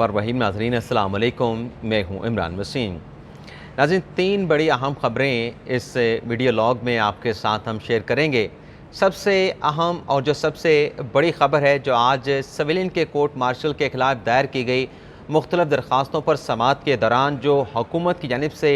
परवहीम नाज़रीन अस्सलाम वालेकुम, मैं हूँ इमरान वसीम। नाज़रीन, तीन बड़ी अहम ख़बरें इस वीडियो लॉग में आपके साथ हम शेयर करेंगे। सबसे अहम और जो सबसे बड़ी ख़बर है जो आज सिविलियन के कोर्ट मार्शल के ख़िलाफ़ दायर की गई मुख्तलिफ़ दरख्वास्तों पर समाअत के दौरान जो हुकूमत की जानिब से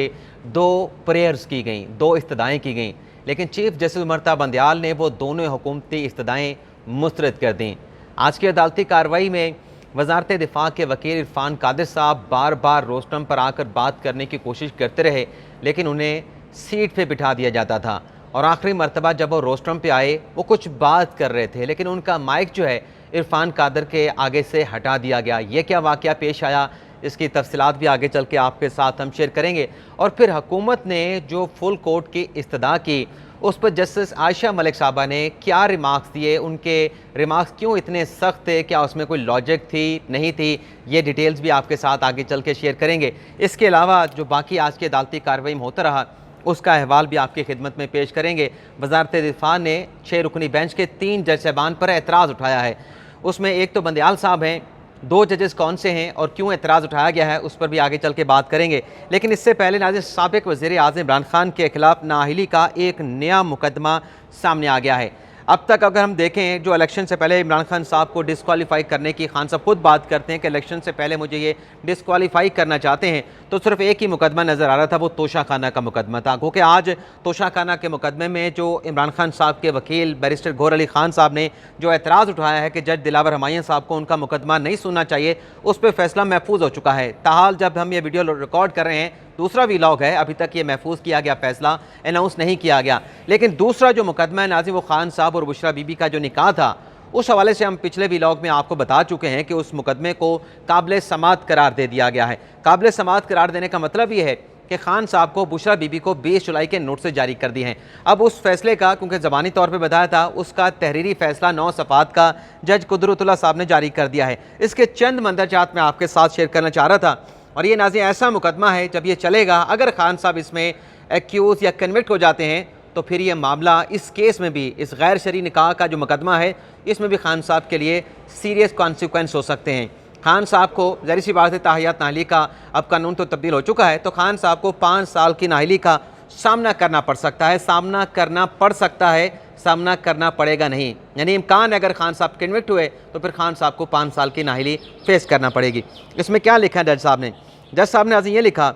दो प्रेयर्स की गई, दो इस्तदाएँ की गई, लेकिन चीफ़ जस्टिस उमर बंदयाल ने वो दोनों हुकूमती इस्तदाएँ मुस्तरद कर दी। आज की अदालती कार्रवाई में वजारत दिफा के वकील इरफान कादिर साहब बार बार रोस्टम पर आकर बात करने की कोशिश करते रहे, लेकिन उन्हें सीट पे बिठा दिया जाता था और आखिरी मरतबा जब वो रोस्टम पे आए वो कुछ बात कर रहे थे, लेकिन उनका माइक जो है इरफान कादिर के आगे से हटा दिया गया। ये क्या वाक़या पेश आया, इसकी तफसीलात भी आगे चल के आपके साथ हम शेयर करेंगे। और फिर हुकूमत ने जो फुल कोर्ट की इस्तदा की उस पर जस्टिस आयशा मलिक साहबा ने क्या रिमार्क्स दिए, उनके रिमार्क्स क्यों इतने सख्त थे, क्या उसमें कोई लॉजिक थी नहीं थी, ये डिटेल्स भी आपके साथ आगे चल के शेयर करेंगे। इसके अलावा जो बाकी आज की अदालती कार्रवाई में होता रहा उसका अहवाल भी आपकी खिदमत में पेश करेंगे। वजारत दिफा ने 6 रुकनी बेंच के 3 जज साहबान पर एतराज़ उठाया है। उसमें एक तो बंदयाल साहब हैं, 2 जजेस कौन से हैं और क्यों एतराज़ उठाया गया है उस पर भी आगे चल के बात करेंगे। लेकिन इससे पहले नाज़रीन, साबिक़ वज़ीर आज़म इमरान खान के खिलाफ नाअहली का एक नया मुकदमा सामने आ गया है। अब तक अगर हम देखें, जो इलेक्शन से पहले इमरान खान साहब को डिस्क्वालीफाई करने की खान साहब खुद बात करते हैं कि इलेक्शन से पहले मुझे ये डिस्क्वालीफाई करना चाहते हैं, तो सिर्फ एक ही मुकदमा नज़र आ रहा था, वो तोशा खाना का मुकदमा था। क्योंकि आज तोशा खाना के मुकदमे में जो इमरान खान साहब के वकील बैरिस्टर गौहर अली खान साहब ने जो एतराज़ उठाया है कि जज दिलावर हुमायूं साहब को उनका मुकदमा नहीं सुनना चाहिए, उस पर फैसला महफूज हो चुका है। ताहाल जब हम ये वीडियो रिकॉर्ड कर रहे हैं, दूसरा वीलॉग है, अभी तक ये महफूज किया गया फैसला अनाउंस नहीं किया गया। लेकिन दूसरा जो मुकदमा है नाज़रीन, वो खान साहब और बुशरा बीबी का जो निकाह था, उस हवाले से हम पिछले वीलॉग में आपको बता चुके हैं कि उस मुकदमे को काबिल समाअत करार दे दिया गया है। काबिल समाअत करार देने का मतलब ये है कि खान साहब को बुशरा बीबी को 20 जुलाई के नोटिस जारी कर दिए हैं। अब उस फैसले का, क्योंकि ज़बानी तौर पर बताया था, उसका तहरीरी फैसला 9 सफ़ात का जज कुदरतुल्लाह साहब ने जारी कर दिया है। इसके चंद मंदरजात मैं आपके साथ शेयर करना चाह रहा था। और ये नाज़रीन ऐसा मुकदमा है, जब ये चलेगा, अगर खान साहब इसमें एक्यूज़ या कन्विक्ट हो जाते हैं तो फिर ये मामला इस केस में भी, इस गैर शरई निकाह का जो मुकदमा है, इसमें भी खान साहब के लिए सीरियस कॉन्सिक्वेंस हो सकते हैं। खान साहब को ज़ाहिर सी बात है, ताहियात नाअहली का अब कानून तो तब्दील हो चुका है, तो खान साहब को 5 साल की नाअहली का सामना करना पड़ सकता है। सामना करना पड़ सकता है, सामना करना पड़ेगा नहीं। यानी इम्कान है अगर खान साहब कन्विक्ट हुए तो फिर खान साहब को 5 साल की नाअहली फेस करना पड़ेगी। इसमें क्या लिखा है जज साहब ने? जज साहब ने आज ये लिखा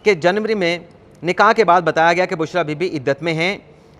कि जनवरी में निकाह के बाद बताया गया कि बुशरा बीबी इद्दत में हैं।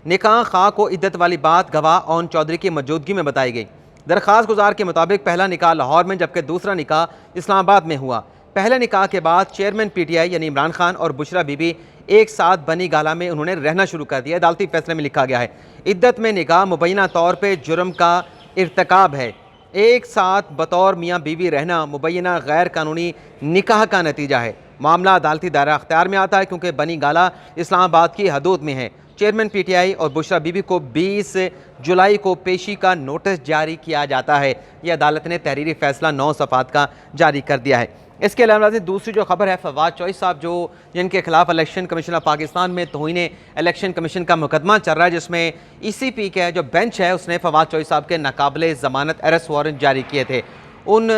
निकाह खा को इद्दत वाली बात गवाह ओन चौधरी की मौजूदगी में बताई गई। दरख्वास्त गुजार के मुताबिक पहला निकाह लाहौर में जबकि दूसरा निकाह इस्लामाबाद में हुआ। पहले निकाह के बाद चेयरमैन PTI यानी इमरान खान और बुशरा बीबी एक साथ बनी गाला में उन्होंने रहना शुरू कर दिया। अदालती फैसले में लिखा गया है इद्दत में निकाह मुबैना तौर पर जुर्म का इर्तकाब है। एक साथ बतौर मियाँ बीवी रहना मुबैना गैर कानूनी निकाह का नतीजा है। मामला अदालती दायरा अख्तियार में आता है क्योंकि बनी गाला इस्लामाबाद की हदूद में है। चेयरमैन PTI और बुशरा बीबी को 20 जुलाई को पेशी का नोटिस जारी किया जाता है। यह अदालत ने तहरीरी फैसला 9 सफ़ात का जारी कर दिया है। इसके अलावा दूसरी जो खबर है, फवाद चौधरी साहब जो जिनके खिलाफ इलेक्शन कमीशन ऑफ पाकिस्तान में तौहीन इलेक्शन कमीशन का मुकदमा चल रहा है, जिसमें ECP के जो बेंच है उसने फवाद चौधरी साहब के नाकाबिले ज़मानत अरेस्ट वारंट जारी किए थे। उन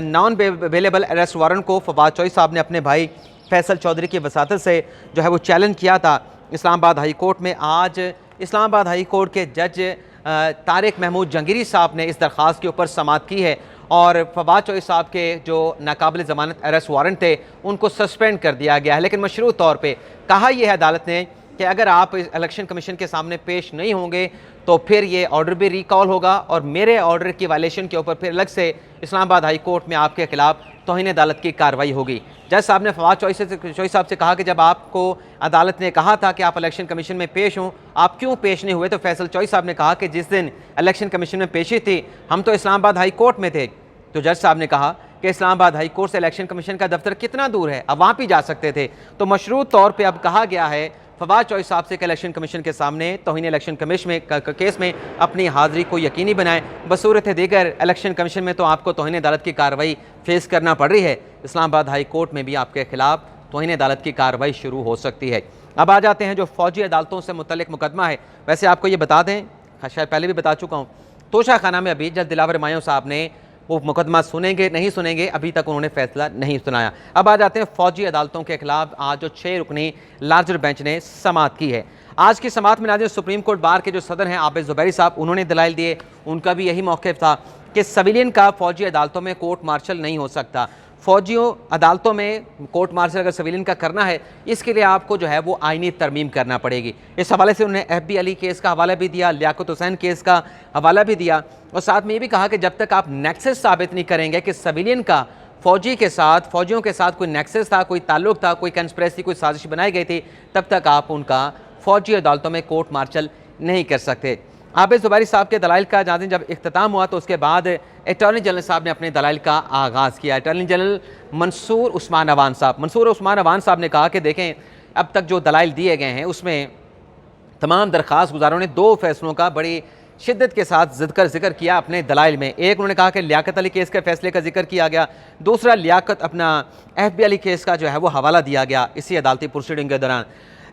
नॉन अवेलेबल अरेस्ट वारंट को फवाद चौधरी साहब ने अपने भाई फैसल चौधरी की वसातत से जो है वो चैलेंज किया था इस्लामाबाद हाई कोर्ट में। आज इस्लामाबाद हाई कोर्ट के जज तारिक महमूद जंगीरी साहब ने इस दरख्वास्त के ऊपर समाअत की है और फवाद चौधरी साहब के जो नाकाबिल ज़मानत अरेस्ट वारंट थे उनको सस्पेंड कर दिया गया है। लेकिन मशरूत तौर पे कहा यह है अदालत ने कि अगर आप इलेक्शन कमीशन के सामने पेश नहीं होंगे तो फिर ये ऑर्डर भी रिकॉल होगा और मेरे ऑर्डर की वायलेशन के ऊपर फिर अलग से इस्लामाबाद हाई कोर्ट में आपके खिलाफ तौहीन अदालत की कार्रवाई होगी। जज साहब ने फवाद चौधरी साहब से कहा कि जब आपको अदालत ने कहा था कि आप इलेक्शन कमीशन में पेश हों, आप क्यों पेश नहीं हुए? तो फैसल चौधरी साहब ने कहा कि जिस दिन इलेक्शन कमीशन में पेशी थी हम तो इस्लामाबाद हाई कोर्ट में थे। तो जज साहब ने कहा कि इस्लामाबाद हाई कोर्ट से इलेक्शन कमीशन का दफ्तर कितना दूर है, अब वहाँ भी जा सकते थे। तो मशरूत तौर पर अब कहा गया है फवाद चौधरी साहब से इलेक्शन कमीशन के सामने तौहीन इलेक्शन कमीशन में केस में अपनी हाज़िरी को यकीनी बनाएं। बसूरत दीगर इलेक्शन कमीशन में तो आपको तौहीन अदालत की कार्रवाई फेस करना पड़ रही है, इस्लामाबाद हाई कोर्ट में भी आपके खिलाफ तौहीन अदालत की कार्रवाई शुरू हो सकती है। अब आ जाते हैं जो फ़ौजी अदालतों से मुतल्लिक मुकदमा है। वैसे आपको ये बता दें, शायद पहले भी बता चुका हूँ, तोशा खाना में अभी जज दिलावर हुमायूं साहब ने वो मुकदमा सुनेंगे नहीं सुनेंगे, अभी तक उन्होंने फैसला नहीं सुनाया। अब आ जाते हैं फौजी अदालतों के खिलाफ आज जो 6 रुकनी लार्जर बेंच ने समाअत की है। आज की समाअत में नाज़रीन सुप्रीम कोर्ट बार के जो सदर हैं आबिद ज़ुबैरी साहब, उन्होंने दलाइल दिए। उनका भी यही मौक़िफ़ था कि सिविलियन का फौजी अदालतों में कोर्ट मार्शल नहीं हो सकता। फौजियों अदालतों में कोर्ट मार्शल अगर सिविलियन का करना है, इसके लिए आपको जो है वो आईनी तरमीम करना पड़ेगी। इस हवाले से उन्होंने FB अली केस का हवाला भी दिया, लियाकत हुसैन केस का हवाला भी दिया, और साथ में ये भी कहा कि जब तक आप नेक्सस साबित नहीं करेंगे कि सिविलियन का फौजियों के साथ कोई नेक्सस था, कोई ताल्लुक था, कोई कंस्पिरेसी, कोई साजिश बनाई गई थी, तब तक आप उनका फौजी अदालतों में कोर्ट मार्शल नहीं कर सकते। आबिद ज़ुबैरी साहब के दलाइल का नाज़रीन जब इख्तिताम हुआ तो उसके बाद अटॉर्नी जनरल साहब ने अपने दलाइल का आगाज़ किया। अटॉर्नी जनरल मंसूर उस्मान अवान साहब ने कहा कि देखें, अब तक जो दलाइल दिए गए हैं उसमें तमाम दरख्वास्त गुजारों ने 2 फैसलों का बड़ी शिद्दत के साथ जिक्र किया अपने दलाइल में। एक उन्होंने कहा कि लियाकत अली केस के फैसले का जिक्र किया गया, दूसरा लियाकत अपना FB अली केस का जो है वो हवाला दिया गया इसी अदालती प्रोसीडिंग के दौरान।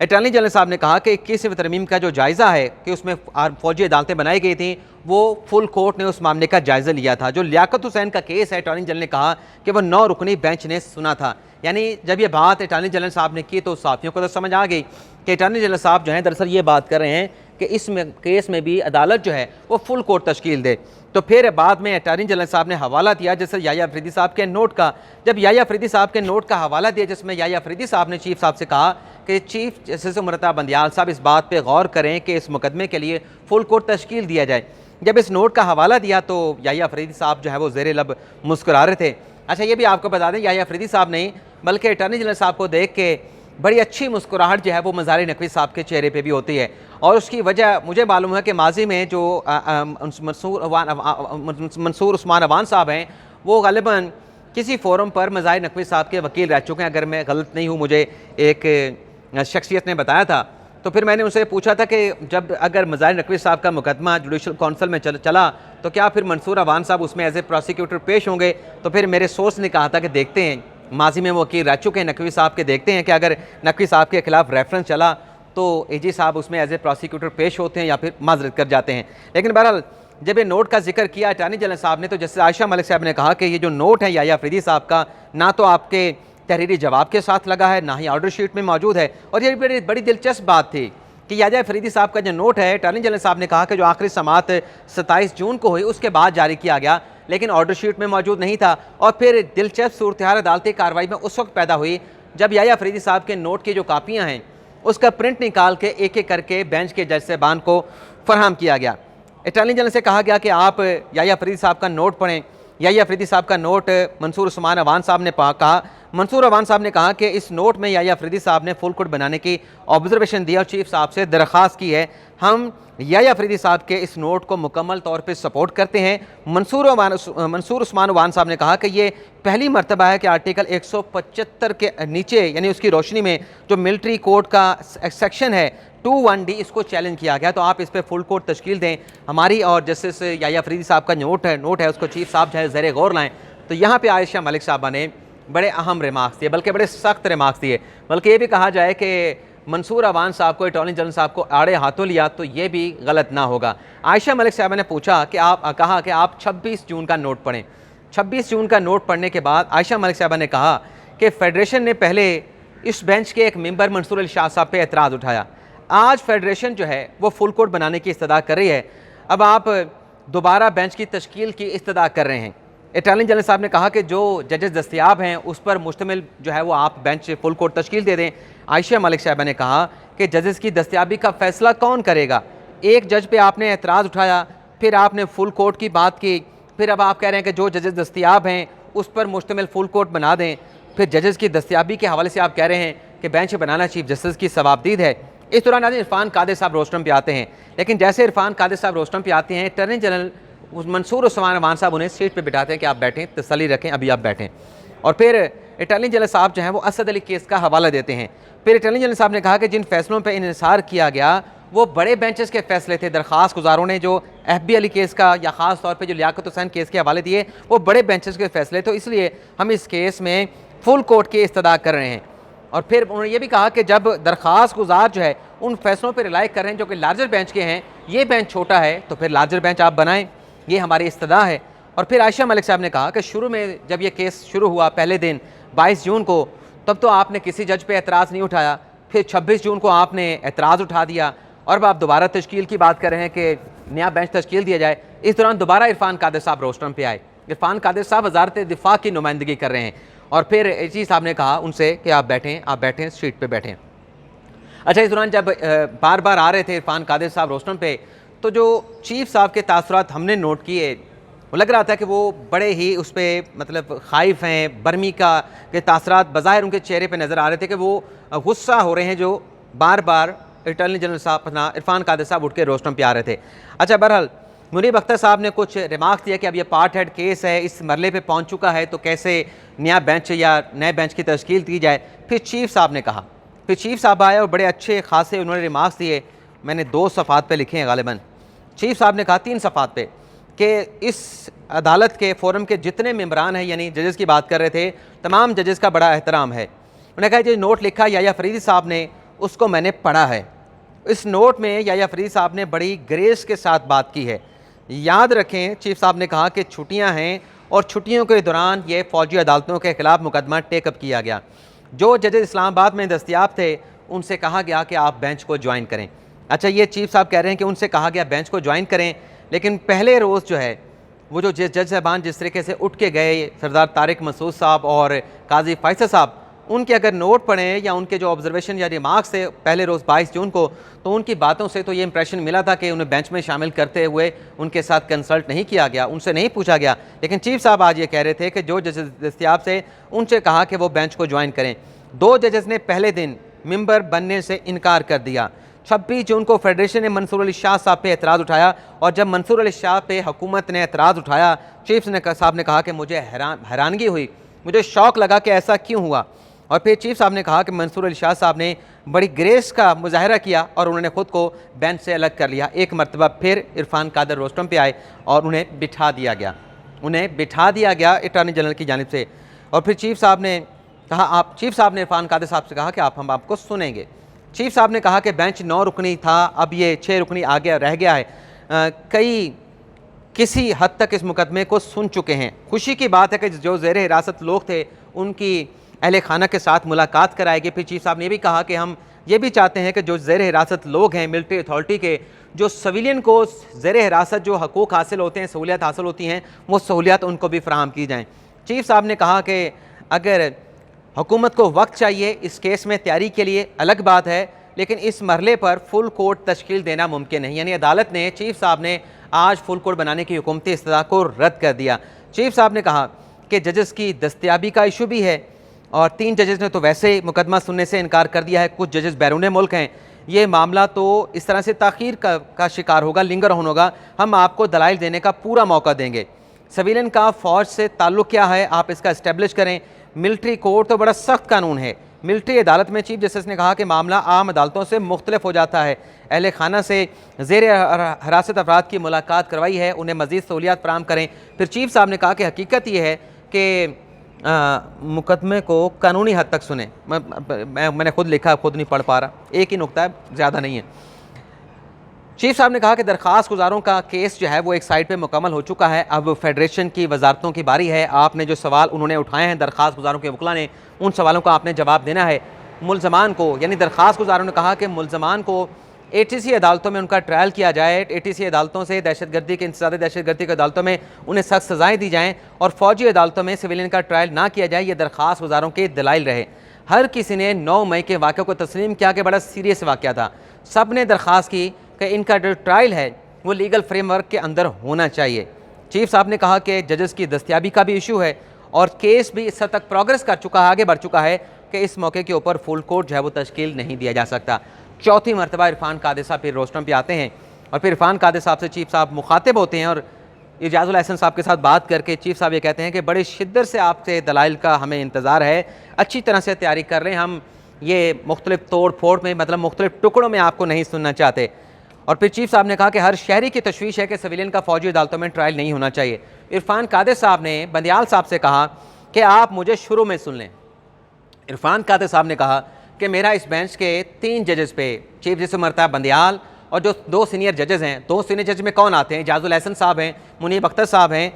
अटॉर्नी जनरल साहब ने कहा कि 21वीं तरमीम का जो जायज़ा है कि उसमें फौजी अदालतें बनाई गई थी, वो फुल कोर्ट ने उस मामले का जायज़ा लिया था। जो लियाकत हुसैन का केस है, अटॉर्नी जनरल ने कहा कि वह 9 रुकनी बेंच ने सुना था। यानी जब ये बात अटॉर्नी जनरल साहब ने की तो साथियों को तो समझ आ गई कि अटॉर्नी जनरल साहब जो हैं दरअसल ये बात कर रहे हैं कि इस केस में भी अदालत जो है वो फुल कोर्ट तश्कील दे। तो फिर बाद में अटॉर्नी जनरल साहब ने हवाला दिया जैसे याह्या अफरीदी साहब के नोट का। जब याह्या अफरीदी साहब के नोट का हवाला दिया जिसमें याह्या अफरीदी साहब ने चीफ साहब से कहा कि चीफ जस्टिस उमरता बंदियाल साहब इस बात पे गौर करें कि इस मुकदमे के लिए फुल कोर्ट तश्कील दिया जाए। जब इस नोट का हवाला दिया तो याह्या अफरीदी साहब जो है वो ज़ेरे लब मुस्कुरा रहे थे। अच्छा, ये भी आपको बता दें, याह्या अफरीदी साहब नहीं बल्कि अटॉर्नी जनरल साहब को देख के बड़ी अच्छी मुस्कुराहट जो है वो मज़ार नकवी साहब के चेहरे पे भी होती है। और उसकी वजह मुझे मालूम है कि माजी में जो मंसूर उस्मान अवान साहब हैं वो ग़ालिबन किसी फोरम पर मज़ार नकवी साहब के वकील रह चुके हैं। अगर मैं गलत नहीं हूँ, मुझे एक शख्सियत ने बताया था। तो फिर मैंने उनसे पूछा था कि जब अगर मज़ार नकवी साहब का मुकदमा जुडिशल कौंसिल में चला तो क्या फिर मंसूर अवान साहब उसमें एज ए प्रोसिक्यूटर पेश होंगे? तो फिर मेरे सोर्स ने कहा था कि देखते हैं, माजी में वो वकील रह चुके हैं नकवी साहब के, देखते हैं कि अगर नकवी साहब के खिलाफ रेफरेंस चला तो AG साहब उसमें एज ए प्रोसिक्यूटर पेश होते हैं या फिर माजरत कर जाते हैं। लेकिन बहरहाल जब ये नोट का जिक्र किया अटॉर्नी जनरल साहब ने तो जैसे आयशा मलिक साहब ने कहा कि ये जो नोट है याह्या अफरीदी साहब का, ना तो आपके तहरीरी जवाब के साथ लगा है, ना ही ऑर्डर शीट में मौजूद है। और ये बड़ी दिलचस्प बात थी कि याह्या अफरीदी साहब का जो नोट है, अटॉर्नी जनरल साहब ने कहा कि जो आखिरी समाअत 27 जून को हुई उसके बाद जारी किया गया, लेकिन ऑर्डर शीट में मौजूद नहीं था। और फिर दिलचस्प सूरत हाल अदालती कार्रवाई में उस वक्त पैदा हुई जब याह्या अफरीदी साहब के नोट की जो कापियाँ हैं उसका प्रिंट निकाल के एक एक करके बेंच के जज साहबान को फराहम किया गया। अटॉर्नी जनरल से कहा गया कि आप याह्या अफरीदी साहब का नोट पढ़ें। याह्या अफरीदी साहब का नोट मंसूर उस्मान अवान साहब ने कहा। मंसूर अवान साहब ने कहा कि इस नोट में याह्या अफरीदी साहब ने फुल कोर्ट बनाने की ऑब्जर्वेशन दी और चीफ साहब से दरख्वास्त की है, हम याह्या अफरीदी साहब के इस नोट को मुकम्मल तौर पे सपोर्ट करते हैं। मंसूर उस्मान अवान साहब ने कहा कि ये पहली मरतबा है कि आर्टिकल 175 के नीचे यानी उसकी रोशनी में जो मिलिट्री कोड का सेक्शन है 21D इसको चैलेंज किया गया, तो आप इस पर फुल कोर्ट तश्कील दें। हमारी और जस्टिस याह्या अफरीदी साहब का नोट है उसको चीफ साहब चाहे ज़ेरे गौर लाएँ। तो यहाँ पर आयशा मलिक साहबा ने बड़े अहम रिमार्क्स दिए, बल्कि बड़े सख्त रिमार्क्स दिए। बल्कि ये भी कहा जाए कि मंसूर अवान साहब को अटॉर्नी जनरल साहब को आड़े हाथों लिया तो ये भी गलत ना होगा। आयशा मलिक साहब ने कहा कि आप 26 जून का नोट पढ़ें। 26 जून का नोट पढ़ने के बाद आयशा मलिक साहब ने कहा कि फेडरेशन ने पहले इस बेंच के एक मेंबर मंसूर अली शाह साहब पे एतराज़ उठाया, आज फेडरेशन जो है वो फुल कोर्ट बनाने की इस्तदा कर रही है, अब आप दोबारा बेंच की तश्कील की इस्तदा कर रहे हैं। अटॉर्नी जनरल साहब ने कहा कि जो जजेस दस्तियाब हैं उस पर मुश्तमिल जो है वो आप बेंच फुल कोर्ट तश्कील दे दें। आयशा मलिक साहबा ने कहा कि जजेस की दस्तियाबी का फैसला कौन करेगा? एक जज पे आपने एतराज़ उठाया, फिर आपने फुल कोर्ट की बात की, फिर अब आप कह रहे हैं कि जो जजेस दस्तियाब हैं उस पर मुश्तमिल फुल कोर्ट बना दें। फिर जजेस की दस्तियाबी के हवाले से आप कह रहे हैं कि बेंच बनाना चीफ जस्टिस की सवाबदीद है। इस दौरान आज इरफान कादिर साहब रोस्टम पे आते हैं, लेकिन जैसे इरफान कादिर साहब रोस्टम पे आते हैं अटॉर्नी जनरल मंसूर उस्मान अवान साहब उन्हें सीट पे बिठाते हैं कि आप बैठें, तसल्ली रखें, अभी आप बैठें। और फिर अटॉर्नी जनरल साहब जो हैं वो असद अली केस का हवाला देते हैं। फिर अटॉर्नी जनरल साहब ने कहा कि जिन फैसलों पर इन्हिसार किया गया वो बड़े बेंचेस के फैसले थे। दरख्वास्त गुजारों ने जो FB अली केस का या ख़ास तौर पर जो लियाकत हुसैन केस के हवाले दिए वो बड़े बेंचेस के फैसले, तो इसलिए हम इस केस में फुल कोर्ट की इस्तदा कर रहे हैं। और फिर उन्होंने ये भी कहा कि जब दरख्वास्त गुजार जो है उन फैसलों पर रिलाई कर रहे हैं जो कि लार्जर बेंच के हैं, ये बेंच छोटा है तो फिर लार्जर बेंच आप बनाएं, ये हमारी इस्तदा है। और फिर आयशा मलिक साहब ने कहा कि शुरू में जब ये केस शुरू हुआ पहले दिन 22 जून को, तब तो आपने किसी जज पे एतराज़ नहीं उठाया, फिर 26 जून को आपने एतराज़ उठा दिया और अब आप दोबारा तश्कील की बात कर रहे हैं कि नया बेंच तश्कील दिया जाए। इस दौरान दोबारा इरफान कादिर साहब रोस्टम पे आए। इरफान कादिर साहब वजारत दिफा की नुमाइंदगी कर रहे हैं और फिर एजी साहब ने कहा उनसे कि आप बैठें, सीट पर बैठें। अच्छा, इस दौरान जब बार बार आ रहे थे इरफान कादिर साहब रोस्टम पे, तो जो चीफ साहब के तासुरात हमने नोट किए, वो लग रहा था कि वो बड़े ही उस पर मतलब खाइफ हैं, बर्मी का के तासुरात बज़ाहिर उनके चेहरे पे नज़र आ रहे थे कि वो गुस्सा हो रहे हैं, जो बार बार अटॉर्नी जनरल साहब अपना इरफान कादिर साहब उठ के रोस्टम पे आ रहे थे। अच्छा, बहरहाल मुनीब अख्तर साहब ने कुछ रिमार्क दिया कि अब ये पार्ट हेड केस है, इस मरले पे पहुंच चुका है, तो कैसे नया बेंच या नए बेंच की तश्कील की जाए। फिर चीफ साहब ने कहा, फिर चीफ साहब आए और बड़े अच्छे खासे उन्होंने रिमार्क्स दिए। मैंने 2 सफ़ात पे लिखे हैं गालिबन। चीफ साहब ने कहा 3 सफ़ात पे कि इस अदालत के फोरम के जितने मेम्बरान हैं, यानी जजेस की बात कर रहे थे, तमाम जजेस का बड़ा एहतराम है। उन्होंने कहा जो नोट लिखा याया फरीदी साहब ने, उसको मैंने पढ़ा है। इस नोट में याया फरीदी साहब ने बड़ी ग्रेस के साथ बात की है। याद रखें, चीफ साहब ने कहा कि छुट्टियां हैं और छुट्टियों के दौरान ये फ़ौजी अदालतों के ख़िलाफ़ मुकदमा टेकअप किया गया। जो जजेस इस्लामाबाद में दस्तियाब थे, उनसे कहा गया कि आप बेंच को ज्वाइन करें। अच्छा, ये चीफ साहब कह रहे हैं कि उनसे कहा गया बेंच को ज्वाइन करें, लेकिन पहले रोज़ जो है वो जो जज साहबान जिस तरीके से उठ के गए, सरदार तारिक मसूद साहब और काजी फैसल साहब, उनके अगर नोट पढ़ें या उनके जो ऑब्जर्वेशन या रिमार्क्स थे पहले रोज़ 22 जून को, तो उनकी बातों से तो ये इंप्रेशन मिला था कि उन्हें बेंच में शामिल करते हुए उनके साथ कंसल्ट नहीं किया गया, उनसे नहीं पूछा गया। लेकिन चीफ साहब आज ये कह रहे थे कि जो जजेस दस्तियाब से, उनसे कहा कि वो बेंच को ज्वाइन करें। 2 जजेस ने पहले दिन मेंबर बनने से इनकार कर दिया। 26 जून को फेडरेशन ने मंसूर अली शाह साहब पे एतराज़ उठाया और जब मंसूर अली शाह पे हुकूमत ने एतराज़ उठाया, चीफ साहब ने कहा कि मुझे हैरानगी हुई, मुझे शौक लगा कि ऐसा क्यों हुआ। और फिर चीफ साहब ने कहा कि मंसूर अली शाह साहब ने बड़ी ग्रेस का मुजाहरा किया और उन्होंने ख़ुद को बेंच से अलग कर लिया। एक मरतबा फिर इरफान कादिर रोस्टम पे आए और उन्हें बिठा दिया गया अटॉर्नी जनरल की जानिब से। और फिर चीफ साहब ने इरफान कादिर साहब से कहा कि हम आपको सुनेंगे। चीफ साहब ने कहा कि बेंच 9 रुकनी था, अब ये 6 रुकनी रह गया है। कई किसी हद तक इस मुकदमे को सुन चुके हैं। खुशी की बात है कि जो ज़ेर हिरासत लोग थे, उनकी अहले खाना के साथ मुलाकात कराएगी। फिर चीफ साहब ने भी कहा कि हम ये भी चाहते हैं कि जो ज़ेर हिरासत लोग हैं मिलिट्री अथॉरिटी के, जो सिविलियन को ज़ेर हिरासत जो हकूक़ हासिल होते हैं, सहूलियत हासिल होती हैं, वो सहूलियत उनको भी फ़राहम की जाएँ। चीफ साहब ने कहा कि अगर हुकूमत को वक्त चाहिए इस केस में तैयारी के लिए अलग बात है, लेकिन इस मरले पर फुल कोर्ट तश्कील देना मुमकिन नहीं। यानी अदालत ने, चीफ साहब ने आज फुल कोर्ट बनाने की हुकूमती इस्तदा को रद्द कर दिया। चीफ साहब ने कहा कि जजेस की दस्तयाबी का इशू भी है और 3 जजेस ने तो वैसे ही मुकदमा सुनने से इनकार कर दिया है, कुछ जजेस बैरून मुल्क हैं। ये मामला तो इस तरह से ताख़ीर का शिकार होगा, लिंगर ऑन होगा। हम आपको दलाइल देने का पूरा मौका देंगे। सिविलियन का फ़ौज से ताल्लुक़ क्या है, आप इसका इस्टेब्लिश करें। मिलिट्री कोर्ट तो बड़ा सख्त कानून है। मिलिट्री अदालत में चीफ जस्टिस ने कहा कि मामला आम अदालतों से मुख्तलिफ हो जाता है। अहले खाना से ज़ेर हिरासत अफराद की मुलाकात करवाई है, उन्हें मज़ीद सहूलियात फराहम करें। फिर चीफ साहब ने कहा कि हकीकत यह है कि मुकदमे को कानूनी हद तक सुने। मैंने खुद लिखा, खुद नहीं पढ़ पा रहा, एक ही नुक्ता है, ज़्यादा नहीं है। चीफ साहब ने कहा कि दरख्वास्त गुजारों का केस जो है वो एक साइड पे मुकम्मल हो चुका है, अब फेडरेशन की वजारतों की बारी है। आपने जो सवाल उन्होंने उठाए हैं दरख्वास्त गुजारों के वकला ने, उन सवालों का आपने जवाब देना है। मुलजमान को, यानी दरख्वास्त गुजारों ने कहा कि मुलजमान को ATC अदालतों में उनका ट्रायल किया जाए। ATC अदालतों से दहशतगर्दी के इंसदाद दहशतगर्दी की अदालतों में उन्हें सख्त सज़ाएँ दी जाएँ और फ़ौजी अदालतों में सिविलियन का ट्रायल ना किया जाए। ये दरख्वास्त गुजारों के दलाइल रहे। हर किसी ने 9 मई के वाक़े को तस्लीम किया कि बड़ा सीरियस वाक़या था। सब ने दरख्वास्त की कि इनका जो ट्रायल है वो लीगल फ्रेमवर्क के अंदर होना चाहिए। चीफ साहब ने कहा कि जजेस की दस्तयाबी का भी इशू है और केस भी इस हद तक प्रोग्रेस कर चुका है, आगे बढ़ चुका है कि इस मौके के ऊपर फुल कोर्ट जो है वो तश्कील नहीं दिया जा सकता। चौथी मरतबा इरफान कादिर साहब फिर रोस्टम पे आते हैं और फिर इरफान कादिर साहब से चीफ साहब मुखातिब होते हैं और इजाज़ुल एहसन साहब के साथ बात करके चीफ साहब ये कहते हैं कि बड़े शिद्दत से आपसे दलाइल का हमें इंतज़ार है, अच्छी तरह से तैयारी कर रहे हैं, हम ये मुख्तलिफ तोड़ फोड़ में, मतलब मुख्तलिफ टुकड़ों में आपको नहीं सुनना चाहते। और फिर चीफ साहब ने कहा कि हर शहरी की तशवीश है कि सिविलियन का फ़ौजी अदालतों में ट्रायल नहीं होना चाहिए। इरफान कादिर साहब ने बंदियाल साहब से कहा कि आप मुझे शुरू में सुन लें। इरफान कादिर साहब ने कहा कि मेरा इस बेंच के 3 जजेस पे, चीफ जस्टिस मरता बंदियाल और जो 2 सीनियर जजेस हैं, 2 सीनियर जज में कौन आते हैं, इजाज़ुल एहसन साहब हैं, मुनीब अख्तर साहब हैं,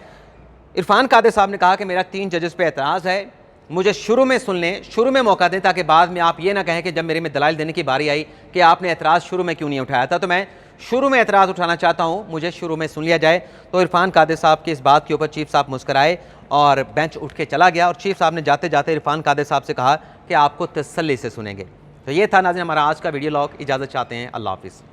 इरफान कादर साहब ने कहा कि मेरा 3 जजेस पे एतराज़ है, मुझे शुरू में सुन लें, शुरू में मौका दें, ताकि बाद में आप ये ना कहें कि जब मेरे में दलाइल देने की बारी आई कि आपने एतराज़ शुरू में क्यों नहीं उठाया था। तो मैं शुरू में एतराज़ उठाना चाहता हूँ, मुझे शुरू में सुन लिया जाए। तो इरफान कादर साहब की इस बात के ऊपर चीफ साहब मुस्कराए और बेंच उठ के चला गया और चीफ साहब ने जाते जाते इरफान कादर साहब से कहा कि आपको तसल्ली से सुनेंगे। तो ये था नाज़रीन हमारा आज का वीडियो लॉग। इजाज़त चाहते हैं, अल्लाह हाफ़िज़।